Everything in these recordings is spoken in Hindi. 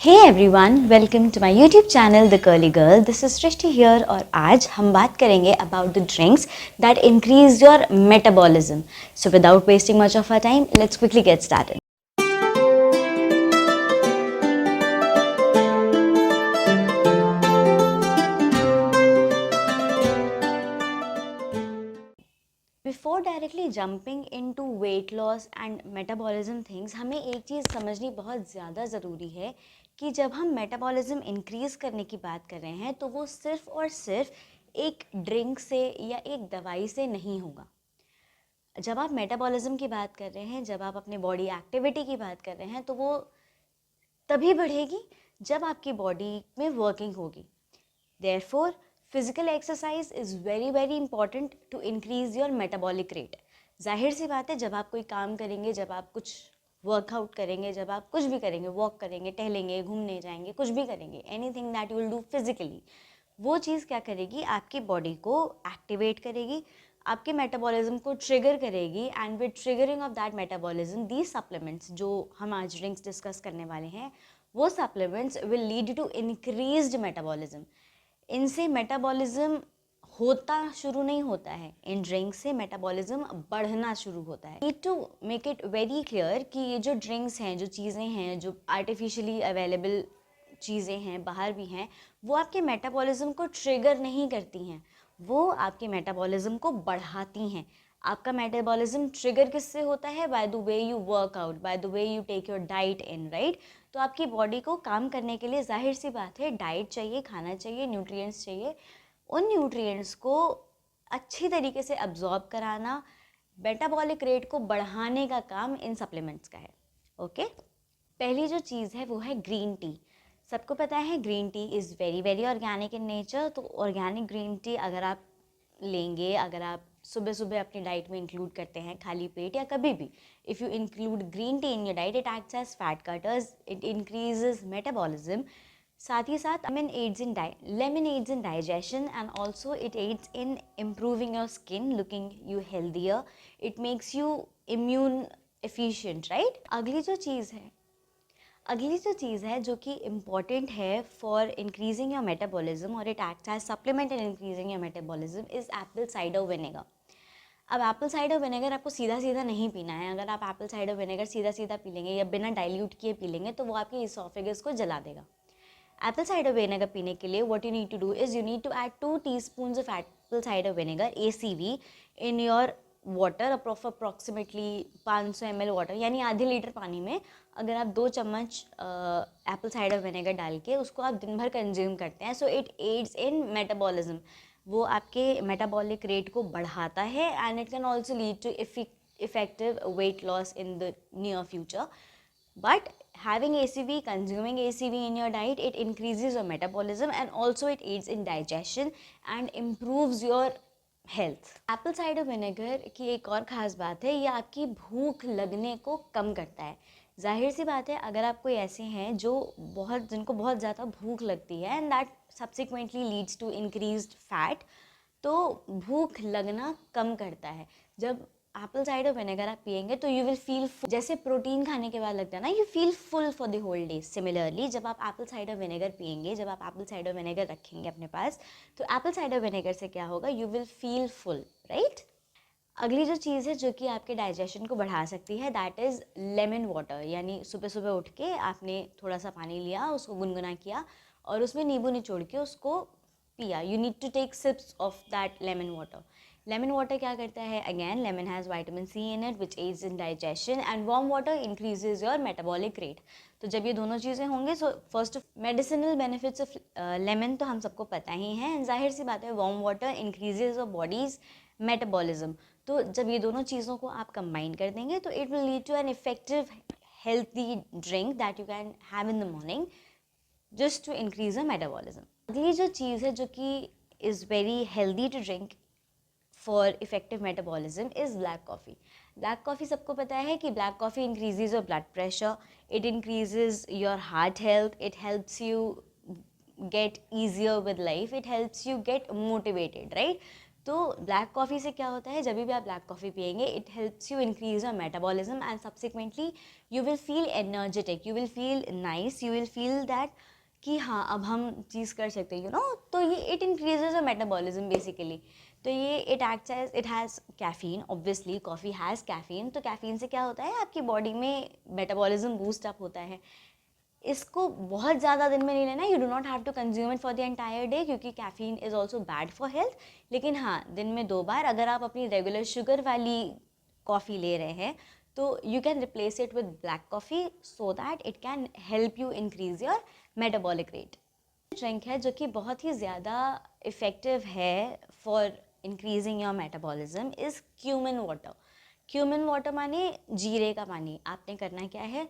Hey everyone, welcome to my YouTube channel The Curly Girl. This is Srishti here और आज हम बात करेंगे about the drinks that increase your metabolism. So without wasting much of our time, let's quickly get started. Before directly jumping into weight loss and metabolism things, हमें एक चीज़ समझनी बहुत ज़्यादा ज़रूरी है कि जब हम मेटाबॉलिज्म इंक्रीज़ करने की बात कर रहे हैं तो वो सिर्फ़ और सिर्फ एक ड्रिंक से या एक दवाई से नहीं होगा। जब आप मेटाबॉलिज्म की बात कर रहे हैं, जब आप अपने बॉडी एक्टिविटी की बात कर रहे हैं, तो वो तभी बढ़ेगी जब आपकी बॉडी में वर्किंग होगी। Therefore, physical exercise is very very important to increase your metabolic rate. जाहिर सी बात है, जब आप कोई काम करेंगे, जब आप कुछ वर्कआउट करेंगे, जब आप कुछ भी करेंगे, वॉक करेंगे, टहलेंगे, घूमने जाएंगे, कुछ भी करेंगे, anything that you will do physically, वो चीज़ क्या करेगी, आपकी बॉडी को एक्टिवेट करेगी, आपके मेटाबॉलिज्म को ट्रिगर करेगी। And with triggering of that metabolism, these supplements जो हम आज ड्रिंक्स डिस्कस करने वाले हैं, वो supplements will lead to increased metabolism. इनसे मेटाबॉलिज्म होता शुरू नहीं होता है, इन ड्रिंक्स से मेटाबॉलिज्म बढ़ना शुरू होता है। Need to make it very clear कि ये जो ड्रिंक्स हैं, जो चीज़ें हैं, जो आर्टिफिशियली अवेलेबल चीज़ें हैं, बाहर भी हैं, वो आपके मेटाबॉलिज्म को ट्रिगर नहीं करती हैं, वो आपके मेटाबॉलिज्म को बढ़ाती हैं। आपका मेटाबॉलिज्म ट्रिगर किससे होता है? By the way you work out, by the way you take your diet in, right. तो आपकी बॉडी को काम करने के लिए जाहिर सी बात है डाइट चाहिए, खाना चाहिए, न्यूट्रिएंट्स चाहिए। उन न्यूट्रिएंट्स को अच्छी तरीके से अब्जॉर्ब कराना, मेटाबॉलिक रेट को बढ़ाने का काम इन सप्लीमेंट्स का है। ओके, पहली जो चीज़ है वो है ग्रीन टी। सबको पता है green tea is very very organic in nature. तो ऑर्गेनिक ग्रीन टी अगर आप लेंगे, अगर आप सुबह सुबह अपनी डाइट में इंक्लूड करते हैं खाली पेट या कभी भी, if you include green tea in your diet, it acts as fat cutters, it increases metabolism. साथ ही साथ lemon aids in digestion and also it aids in improving your skin, looking you healthier, it makes you immune efficient, right. अगली जो चीज़ है जो कि इम्पॉर्टेंट है फॉर इंक्रीजिंग योर मेटाबॉलिज्म और it acts as supplement in increasing your metabolism is apple cider vinegar. अब एप्पल साइडर विनेगर आपको सीधा सीधा नहीं पीना है। अगर आप एप्पल साइडर विनेगर सीधा सीधा पी लेंगे या बिना डाइल्यूट किए पी लेंगे तो वो आपके इसोफेगस को जला देगा। एप्पल साइडर विनेगर पीने के लिए what you need to do is you need to add 2 teaspoons of apple cider vinegar ACV in your water of approximately 500 ml water, यानी आधे लीटर पानी में अगर आप 2 चम्मच एप्पल साइडर विनेगर डाल के उसको आप दिन भर कंज्यूम करते हैं, so it aids in metabolism. वो आपके मेटाबॉलिक रेट को बढ़ाता है and it can also lead to effective weight loss in the near future. But having ACV, consuming ACV in your diet, it increases your metabolism and also it aids in digestion and improves your health. Apple cider vinegar की एक और ख़ास बात है, ये आपकी भूख लगने को कम करता है। जाहिर सी बात है, अगर आप कोई ऐसे हैं जिनको बहुत ज़्यादा भूख लगती है and that subsequently leads to increased fat, तो भूख लगना कम करता है। जब एप्पल साइडर विनेगर आप पियेंगे तो यू विल फील, जैसे प्रोटीन खाने के बाद लगता है ना, you feel full for the whole day. Similarly जब आप एप्पल साइडर विनेगर पियेंगे, जब आप एप्पल साइडर विनेगर रखेंगे अपने पास, तो एप्पल साइडर विनेगर से क्या होगा, you will feel full, right. अगली जो चीज़ है जो कि आपके डाइजेशन को बढ़ा सकती है, दैट इज़ लेमन वाटर। यानी सुबह सुबह उठ के आपने थोड़ा सा पानी लिया, उसको गुनगुना किया और उसमें नींबू निचोड़ के उसको पिया। You need to take sips of that lemon water. Lemon water क्या करता है? Again, lemon has vitamin C in it which aids in digestion and warm water increases your metabolic rate. तो जब ये दोनों चीज़ें होंगे, so first medicinal benefits of lemon तो हम सबको पता ही हैं। जाहिर सी बात है, warm water increases your bodies metabolism. तो जब ये दोनों चीज़ों को आप कंबाइन कर देंगे तो it will lead to an effective healthy drink that you can have in the morning just to increase your metabolism. अगली जो चीज़ है जो कि is very healthy to drink for effective metabolism is black coffee. Black coffee सबको पता है कि black coffee increases your blood pressure, it increases your heart health, it helps you get easier with life, it helps you get motivated, right? तो ब्लैक कॉफ़ी से क्या होता है, जब भी आप ब्लैक कॉफ़ी पियेंगे it helps you increase your metabolism and subsequently you will feel energetic, you will feel nice, you will feel that कि हाँ अब हम चीज़ कर सकते हैं, तो ये it increases your metabolism basically. तो ये it acts as, it has caffeine, obviously coffee has caffeine, तो कैफ़ीन से क्या होता है, आपकी बॉडी में मेटाबॉलिज्म बूस्ट अप होता है। इसको बहुत ज़्यादा दिन में नहीं लेना, you do not have to consume it for the entire day, क्योंकि caffeine is also bad for health. लेकिन हाँ, दिन में 2 बार अगर आप अपनी रेगुलर शुगर वाली कॉफ़ी ले रहे हैं तो you can replace it with black coffee so that it can help you increase your metabolic rate. Drink है जो कि बहुत ही ज़्यादा इफ़ेक्टिव है for increasing your metabolism is cumin water. Cumin water माने जीरे का पानी। आपने करना क्या है,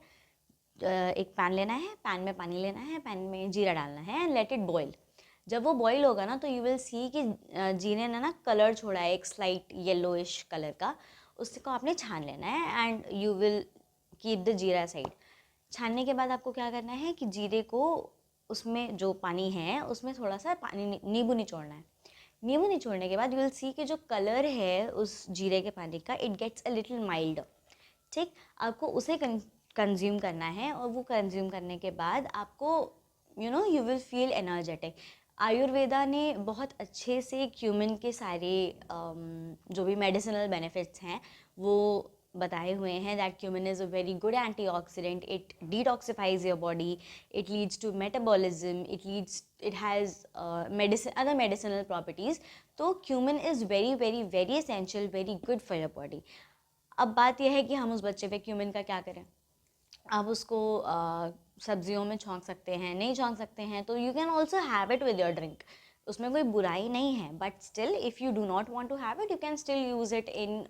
एक पैन लेना है, पैन में पानी लेना है, पैन में जीरा डालना है एंड लेट इट बॉईल। जब वो बॉईल होगा ना तो यू विल सी कि जीरे ने ना कलर छोड़ा है, एक स्लाइट येलोइश कलर का, उसको आपने छान लेना है and you will keep the जीरा साइड। छानने के बाद आपको क्या करना है कि जीरे को, उसमें जो पानी है उसमें थोड़ा सा पानी, नींबू निचोड़ना है। नींबू निचोड़ने के बाद यू विल सी कि जो कलर है उस जीरे के पानी का, it gets a little mild. ठीक, आपको उसे कंज्यूम करना है और वो कंज्यूम करने के बाद आपको you will feel energetic. Ayurveda ने बहुत अच्छे से क्यूमिन के सारे जो भी मेडिसिनल बेनिफिट्स हैं वो बताए हुए हैं, that cumin is a very good antioxidant, it detoxifies your body, it leads to metabolism, it has other medicinal properties. तो cumin is very very very essential, very good for your body. अब बात यह है कि हम उस बच्चे पे क्यूमिन का क्या करें। आप उसको सब्जियों में छौंक सकते हैं, नहीं छौंक सकते हैं तो you can also have it with your drink, उसमें कोई बुराई नहीं है। But still if you do not want to have it, you can still use it in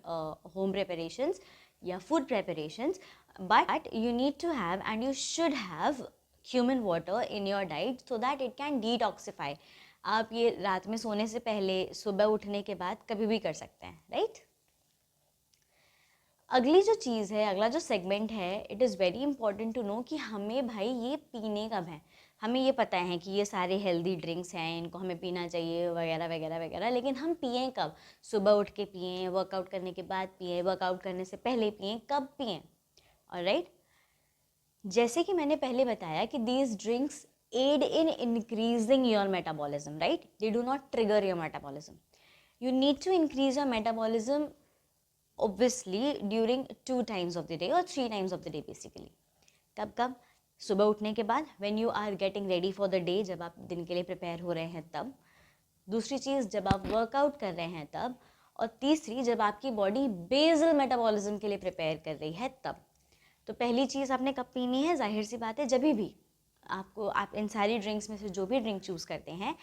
home preparations या food preparations, but you need to have and you should have cumin water in your diet so that it can detoxify। आप ये रात में सोने से पहले, सुबह उठने के बाद कभी भी कर सकते हैं, राइट। अगली जो चीज़ है, अगला जो सेगमेंट है, it is very important to know कि हमें भाई ये पीने कब है। हमें ये पता है कि ये सारे हेल्दी ड्रिंक्स हैं, इनको हमें पीना चाहिए वगैरह वगैरह वगैरह, लेकिन हम पिएं कब। सुबह उठ के पिएं, वर्कआउट करने के बाद पिएं, वर्कआउट करने से पहले पिएं, कब पिएं। ऑलराइट, जैसे कि मैंने पहले बताया कि these drinks aid in increasing your metabolism, right, they do not trigger your metabolism. You need to increase your metabolism obviously during 2 times of the day or 3 times of the day basically। कब सुबह उठने के बाद, when you are getting ready for the day, जब आप दिन के लिए प्रिपेयर हो रहे हैं तब। दूसरी चीज़, जब आप वर्कआउट कर रहे हैं तब। और तीसरी, जब आपकी बॉडी बेसल मेटाबॉलिज्म के लिए प्रिपेयर कर रही है तब। तो पहली चीज़ आपने कब पीनी है, जाहिर सी बात है जब भी आपको, आप इन सारी ड्रिंक्स में से जो भी ड्रिंक चूज़ करते हैं,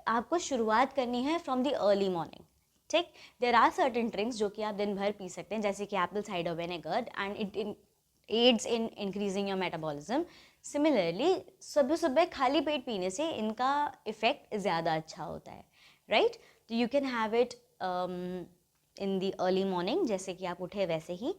आपको शुरुआत करनी है फ्रॉम द अर्ली मॉर्निंग। ठीक, देर आर सर्टन ड्रिंक्स जो कि आप दिन भर पी सकते हैं, जैसे कि Apple cider vinegar, and it aids in increasing your metabolism. Similarly सुबह सुबह खाली पेट पीने से इनका इफेक्ट ज़्यादा अच्छा होता है, राइट। तो you can have it in the early morning, जैसे कि आप उठे वैसे ही।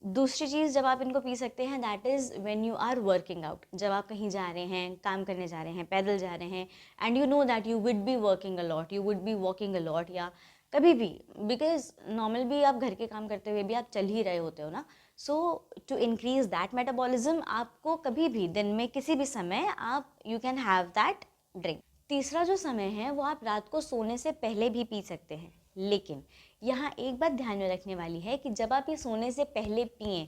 दूसरी चीज़ जब आप इनको पी सकते हैं, that is when you are working out. जब आप कहीं जा रहे हैं, काम करने जा रहे हैं, पैदल जा रहे हैं, and you know that you would be working a lot, you would be walking a lot, या कभी भी, बिकॉज नॉर्मल भी आप घर के काम करते हुए भी आप चल ही रहे होते हो ना। सो टू इंक्रीज दैट मेटाबॉलिज्म, आपको कभी भी दिन में किसी भी समय आप, you can have that drink. तीसरा जो समय है वो आप रात को सोने से पहले भी पी सकते हैं, लेकिन यहाँ एक बात ध्यान में रखने वाली है कि जब आप ये सोने से पहले पिएं,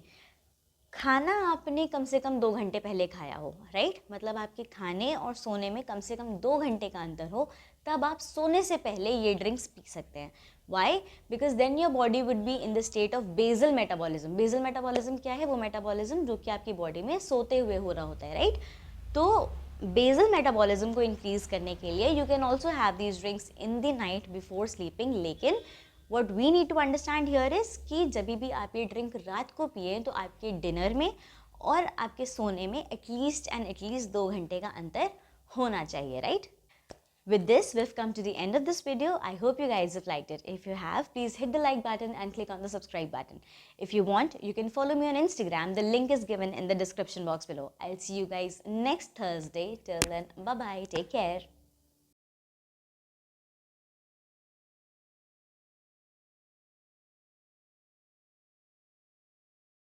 खाना आपने कम से कम 2 घंटे पहले खाया हो, राइट। मतलब आपके खाने और सोने में कम से कम 2 घंटे का अंतर हो, तब आप सोने से पहले ये ड्रिंक्स पी सकते हैं। Why? Because then your body would be in the state of basal metabolism. Basal metabolism क्या है? वो मेटाबॉलिज्म जो कि आपकी बॉडी में सोते हुए हो रहा होता है, राइट। तो बेसल मेटाबॉलिज्म को इंक्रीज करने के लिए you can also have these drinks in the night before sleeping, लेकिन what we need to understand here is कि जब भी आप ये ड्रिंक रात को पिए तो आपके डिनर में और आपके सोने में एटलीस्ट 2 घंटे का अंतर होना चाहिए, right. With this, we've come to the end of this video. I hope you guys have liked it. If you have, please hit the like button and click on the subscribe button. If you want, you can follow me on Instagram. The link is given in the description box below. I'll see you guys next Thursday. Till then, bye-bye. Take care.